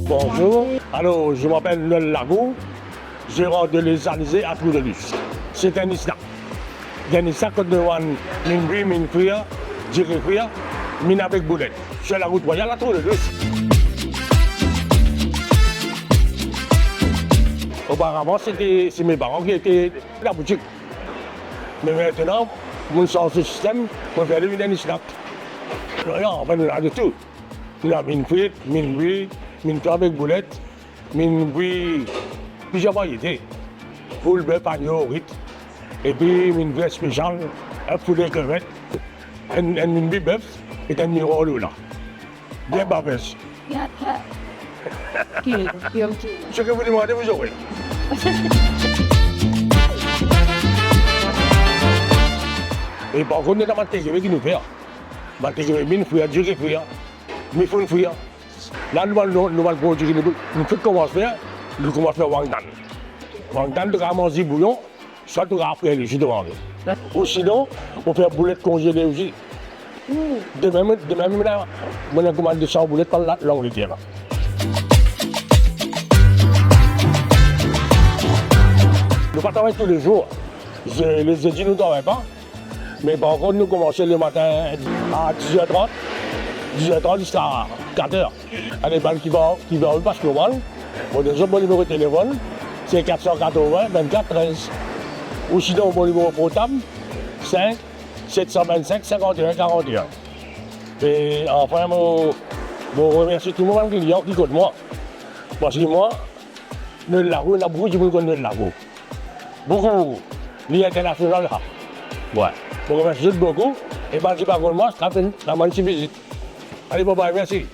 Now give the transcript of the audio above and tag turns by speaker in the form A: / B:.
A: Bonjour, alors je m'appelle Noël Lago, gérant de Les Alizés à Tour de Luce. C'est un ISNA. Un ISNA que nous avons une vie, une cuillère, une cuillère, une avec boulette. Sur la route royale à Tour de Luce. Auparavant, c'est mes parents qui étaient la boutique. Mais maintenant, nous sommes ce système pour faire une ISNA. Rien, enfin, nous avons de tout. Nous avons une frite, une brie, une toile avec boulette, une brie, plusieurs variétés. Poule, bœuf, agneau, rite. Et puis une vraie spéciale, un poulet crevette, une brie bœuf et un numéro là. Bien bavesse. Ce que vous demandez, vous aurez. Et par contre, nous avons un TGV qui nous fait. Un TGV, une fouille, Dieu qui fouille. Mais il faut une fouille. Là, nous allons produire, nous faisons comment faire, nous commençons à faire Wangdan. Wangdan, nous allons manger bouillon, soit nous allons faire les jus de Wangdan. Ou sinon, on fait boulettes congelées aussi. De même, là, on a commandé 200 boulettes par la Angleterre. Nous ne travaillons pas tous les jours. Les jeudis, nous ne travaillons pas. Mais par contre, nous commençons le matin à 10h30. 10h30 jusqu'à 4h. À des balles qui vont au passe global. Mon numéro de téléphone, c'est 480 24 13. Ou sinon, mon numéro portable, 5 725 51 41. Et enfin, je remercie tout le monde qui écoute moi. Parce que moi, le lago, il y a beaucoup de gens qui connaissent le lago. Beaucoup. L'international là. Ouais. Je vous remercie beaucoup. Et je ne sais pas comment moi, je vais faire la visite. Allez, bye bye, merci.